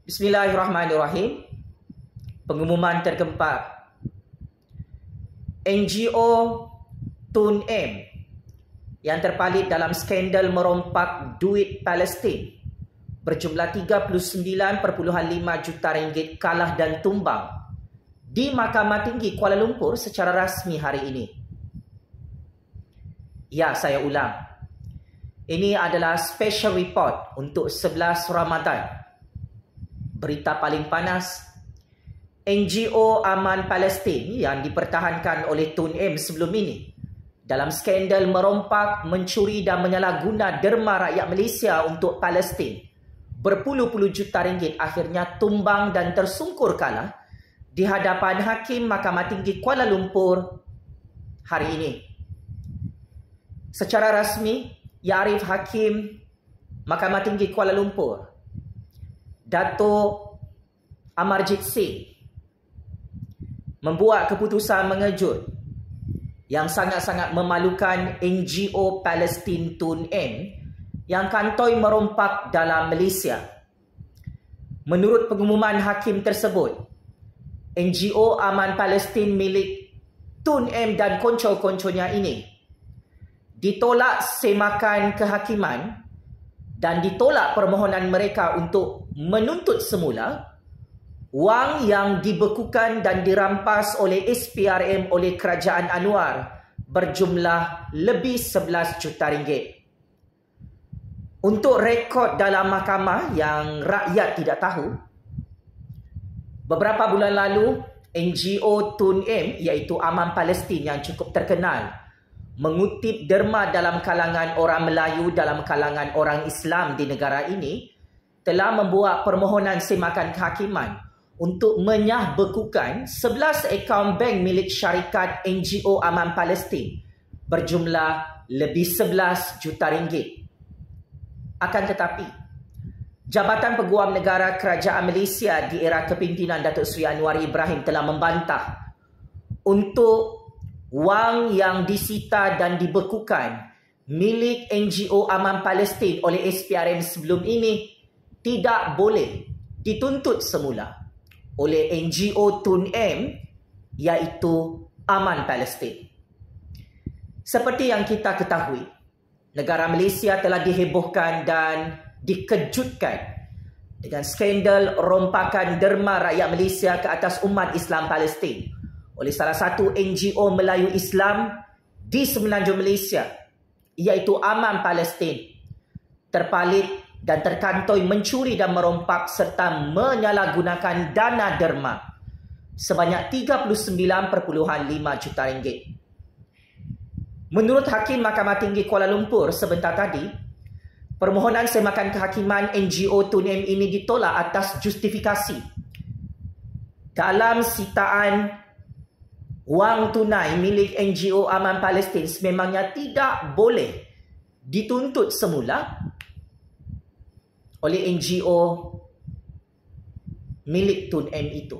Bismillahirrahmanirrahim. Pengumuman tergempar. NGO Tun M yang terpalit dalam skandal merompak duit Palestin berjumlah 39.5 juta ringgit kalah dan tumbang di Mahkamah Tinggi Kuala Lumpur secara rasmi hari ini. Ya, saya ulang. Ini adalah special report untuk 11 Ramadan. Berita paling panas, NGO Aman Palestin yang dipertahankan oleh Tun M sebelum ini dalam skandal merompak, mencuri dan menyalahguna derma rakyat Malaysia untuk Palestin berpuluh-puluh juta ringgit akhirnya tumbang dan tersungkur kalah di hadapan Hakim Mahkamah Tinggi Kuala Lumpur hari ini. Secara rasmi, Yarif Hakim Mahkamah Tinggi Kuala Lumpur, Dato' Amarjit Singh, membuat keputusan mengejut yang sangat-sangat memalukan NGO Palestin Tun M yang kantoi merompak dalam Malaysia. Menurut pengumuman hakim tersebut, NGO Aman Palestin milik Tun M dan konco-konconya ini ditolak semakan kehakiman dan ditolak permohonan mereka untuk menuntut semula wang yang dibekukan dan dirampas oleh SPRM oleh Kerajaan Anwar berjumlah lebih 11 juta ringgit. Untuk rekod dalam mahkamah yang rakyat tidak tahu, beberapa bulan lalu NGO Tun M iaitu Aman Palestin yang cukup terkenal mengutip derma dalam kalangan orang Melayu, dalam kalangan orang Islam di negara ini, telah membuat permohonan semakan kehakiman untuk menyahbekukan 11 akaun bank milik syarikat NGO Aman Palestin berjumlah lebih 11 juta ringgit. Akan tetapi, Jabatan Peguam Negara Kerajaan Malaysia di era kepimpinan Datuk Seri Anwar Ibrahim telah membantah untuk wang yang disita dan dibekukan milik NGO Aman Palestin oleh SPRM sebelum ini tidak boleh dituntut semula oleh NGO Tun M iaitu Aman Palestin. Seperti yang kita ketahui, negara Malaysia telah dihebohkan dan dikejutkan dengan skandal rompakan derma rakyat Malaysia ke atas umat Islam Palestin oleh salah satu NGO Melayu Islam di Semenanjung Malaysia iaitu Aman Palestin, terpalit dan terkantoi mencuri dan merompak serta menyalahgunakan dana derma sebanyak 39.5 juta ringgit. Menurut Hakim Mahkamah Tinggi Kuala Lumpur sebentar tadi, permohonan semakan kehakiman NGO Tun M ini ditolak atas justifikasi dalam sitaan wang tunai milik NGO Aman Palestin sememangnya tidak boleh dituntut semula oleh NGO milik Tun M itu.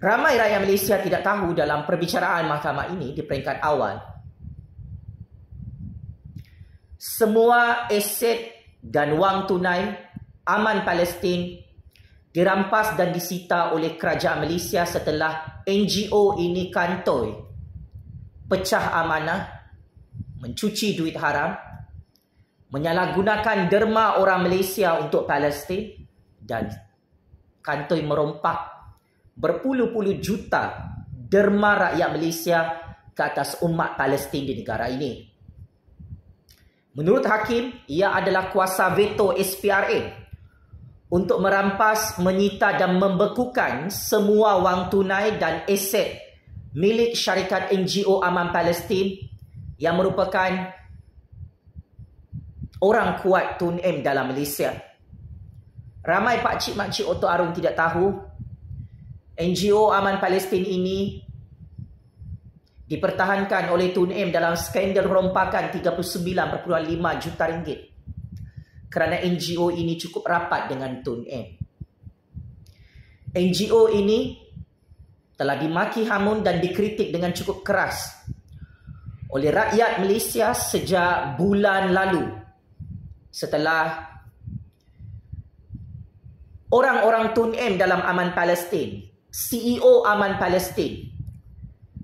Ramai rakyat Malaysia tidak tahu dalam perbicaraan mahkamah ini di peringkat awal, semua aset dan wang tunai Aman Palestin dirampas dan disita oleh Kerajaan Malaysia setelah NGO ini kantoi pecah amanah, mencuci duit haram, menyalahgunakan derma orang Malaysia untuk Palestin dan kantoi merompak berpuluh-puluh juta derma rakyat Malaysia ke atas umat Palestin di negara ini. Menurut Hakim, ia adalah kuasa veto SPRM untuk merampas, menyita dan membekukan semua wang tunai dan aset milik syarikat NGO Aman Palestin yang merupakan orang kuat Tun M dalam Malaysia. Ramai pakcik-makcik Oto Arung tidak tahu NGO Aman Palestin ini dipertahankan oleh Tun M dalam skandal rompakan 39.5 juta ringgit. Kerana NGO ini cukup rapat dengan Tun M. NGO ini telah dimaki hamun dan dikritik dengan cukup keras oleh rakyat Malaysia sejak bulan lalu setelah orang-orang Tun M dalam Aman Palestin, CEO Aman Palestin,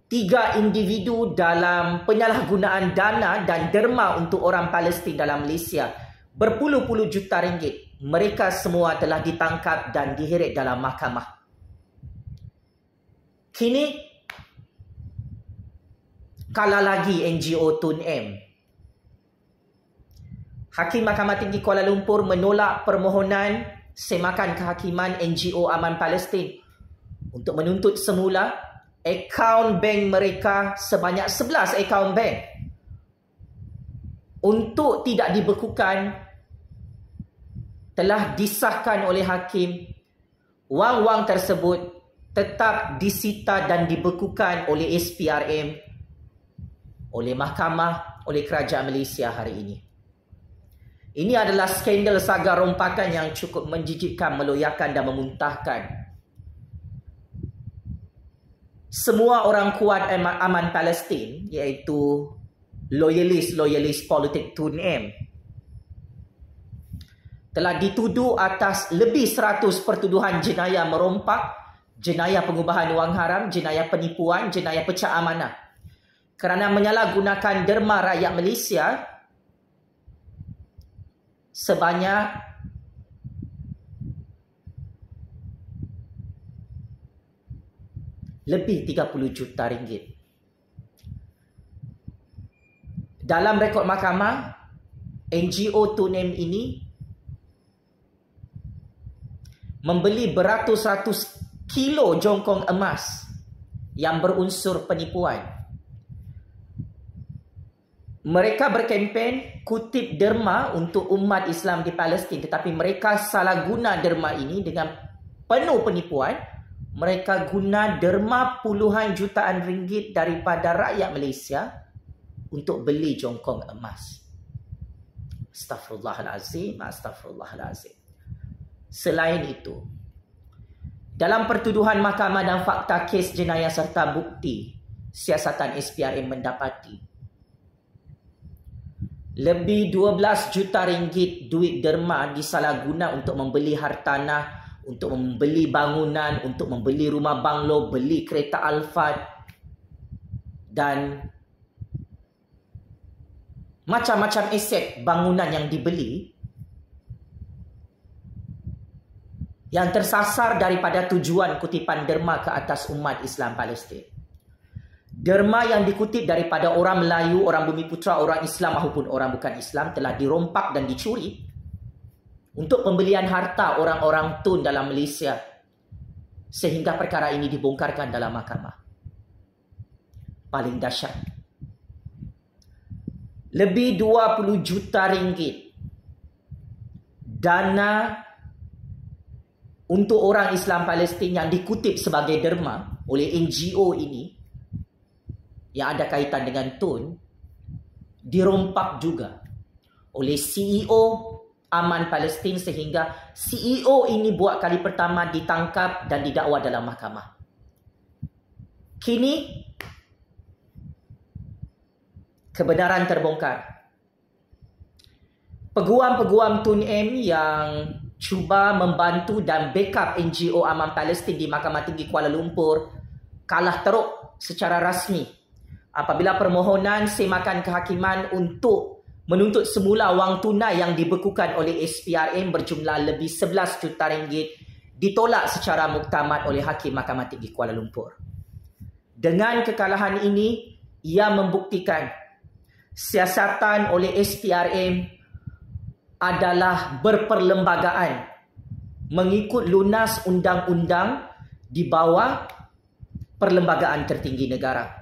3 individu dalam penyalahgunaan dana dan derma untuk orang Palestin dalam Malaysia, berpuluh-puluh juta ringgit. Mereka semua telah ditangkap dan diheret dalam mahkamah. Kini, kalah lagi NGO Tun M. Hakim Mahkamah Tinggi Kuala Lumpur menolak permohonan semakan kehakiman NGO Aman Palestin untuk menuntut semula akaun bank mereka sebanyak 11 akaun bank untuk tidak dibekukan. Telah disahkan oleh hakim, wang-wang tersebut tetap disita dan dibekukan oleh SPRM, oleh mahkamah, oleh kerajaan Malaysia hari ini. Ini adalah skandal saga rompakan yang cukup menjijikkan, meloyakan dan memuntahkan. Semua orang kuat Aman Palestin, iaitu loyalis politik Tun M, telah dituduh atas lebih 100 pertuduhan jenayah merompak, jenayah pengubahan wang haram, jenayah penipuan, jenayah pecah amanah kerana menyalahgunakan derma rakyat Malaysia sebanyak lebih 30 juta ringgit. Dalam rekod mahkamah, NGO Tun M ini membeli beratus-ratus kilo jongkong emas yang berunsur penipuan. Mereka berkempen kutip derma untuk umat Islam di Palestin, tetapi mereka salah guna derma ini dengan penuh penipuan. Mereka guna derma puluhan jutaan ringgit daripada rakyat Malaysia untuk beli jongkong emas. Astaghfirullahalazim, astaghfirullahalazim. Selain itu, dalam pertuduhan mahkamah dan fakta kes jenayah serta bukti, siasatan SPRM mendapati lebih 12 juta ringgit duit derma disalahguna untuk membeli hartanah, untuk membeli bangunan, untuk membeli rumah banglo, beli kereta Alphard dan macam-macam aset bangunan yang dibeli yang tersasar daripada tujuan kutipan derma ke atas umat Islam Palestin. Derma yang dikutip daripada orang Melayu, orang Bumiputera, orang Islam maupun orang bukan Islam telah dirompak dan dicuri untuk pembelian harta orang-orang Tun dalam Malaysia, sehingga perkara ini dibongkarkan dalam mahkamah. Paling dahsyat, lebih 20 juta ringgit dana untuk orang Islam Palestin yang dikutip sebagai derma oleh NGO ini yang ada kaitan dengan Tun dirompak juga oleh CEO Aman Palestin, sehingga CEO ini buat kali pertama ditangkap dan didakwa dalam mahkamah. Kini kebenaran terbongkar. Peguam-peguam Tun M yang cuba membantu dan backup NGO Aman Palestin di Mahkamah Tinggi Kuala Lumpur kalah teruk secara rasmi apabila permohonan semakan kehakiman untuk menuntut semula wang tunai yang dibekukan oleh SPRM berjumlah lebih 11 juta ringgit ditolak secara muktamad oleh Hakim Mahkamah Tinggi Kuala Lumpur. Dengan kekalahan ini, ia membuktikan siasatan oleh SPRM adalah berperlembagaan mengikut lunas undang-undang di bawah perlembagaan tertinggi negara.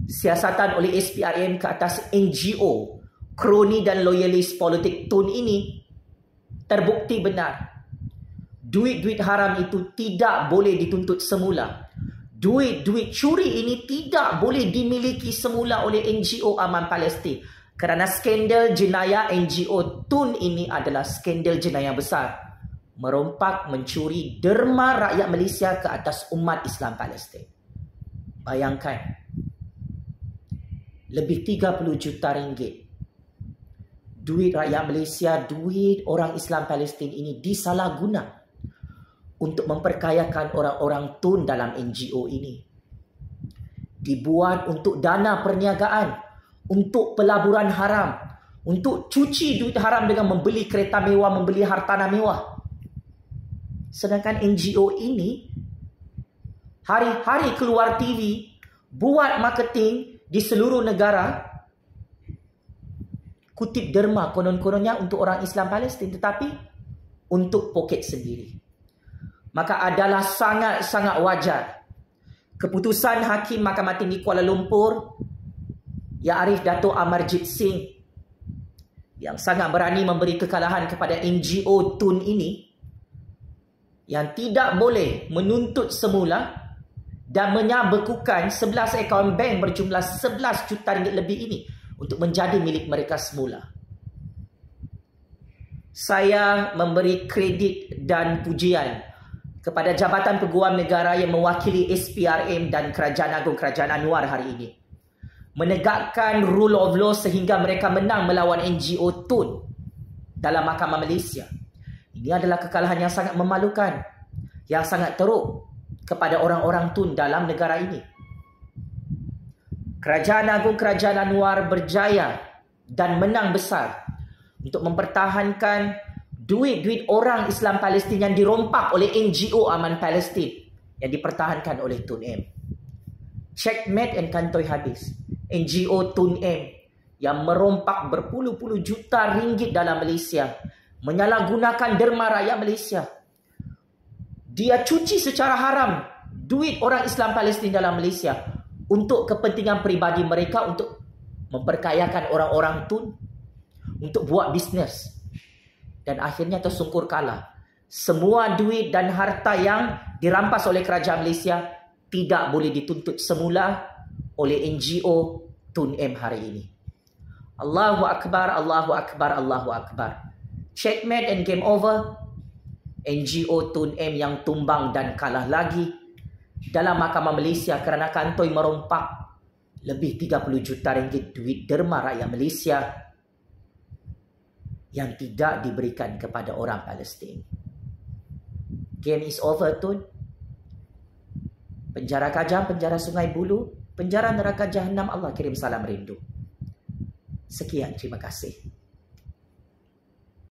Siasatan oleh SPRM ke atas NGO, kroni dan loyalis politik Tun ini terbukti benar. Duit-duit haram itu tidak boleh dituntut semula. Duit-duit curi ini tidak boleh dimiliki semula oleh NGO Aman Palestin. Kerana skandal jenayah NGO Tun ini adalah skandal jenayah besar. Merompak, mencuri derma rakyat Malaysia ke atas umat Islam Palestin. Bayangkan, lebih 30 juta ringgit. Duit rakyat Malaysia, duit orang Islam Palestin ini disalahguna untuk memperkayakan orang-orang Tun dalam NGO ini. Dibuat untuk dana perniagaan, untuk pelaburan haram, untuk cuci duit haram dengan membeli kereta mewah, membeli hartanah mewah. Sedangkan NGO ini hari-hari keluar TV, buat marketing di seluruh negara, kutip derma konon-kononnya untuk orang Islam Palestin, tetapi untuk poket sendiri. Maka adalah sangat-sangat wajar keputusan Hakim Mahkamah Tinggi Kuala Lumpur, Ya Arif Dato' Amarjit Singh, yang sangat berani memberi kekalahan kepada NGO Tun ini, yang tidak boleh menuntut semula dan menyabekukan 11 akaun bank berjumlah 11 juta ringgit lebih ini untuk menjadi milik mereka semula. Saya memberi kredit dan pujian kepada Jabatan Peguam Negara yang mewakili SPRM dan Kerajaan Agung Kerajaan Anwar hari ini, menegakkan rule of law sehingga mereka menang melawan NGO Tun dalam Mahkamah Malaysia. Ini adalah kekalahan yang sangat memalukan, yang sangat teruk kepada orang-orang Tun dalam negara ini. Kerajaan Agung Kerajaan Anwar berjaya dan menang besar untuk mempertahankan duit-duit orang Islam Palestin yang dirompak oleh NGO Aman Palestin yang dipertahankan oleh Tun M. Checkmate and kantoi habis. NGO Tun M yang merompak berpuluh-puluh juta ringgit dalam Malaysia, menyalahgunakan derma rakyat Malaysia. Dia cuci secara haram duit orang Islam Palestin dalam Malaysia untuk kepentingan peribadi mereka, untuk memperkayakan orang-orang Tun, untuk buat bisnes. Dan akhirnya tersungkur kalah. Semua duit dan harta yang dirampas oleh kerajaan Malaysia tidak boleh dituntut semula oleh NGO Tun M hari ini. Allahu Akbar, Allahu Akbar, Allahu Akbar. Checkmate and game over. NGO Tun M yang tumbang dan kalah lagi dalam Mahkamah Malaysia kerana kantoi merompak lebih 30 juta ringgit duit derma rakyat Malaysia yang tidak diberikan kepada orang Palestin. Game is over, Tun. Penjara Kajang, penjara Sungai Bulu, penjara neraka Jahannam, Allah kirim salam rindu. Sekian, terima kasih.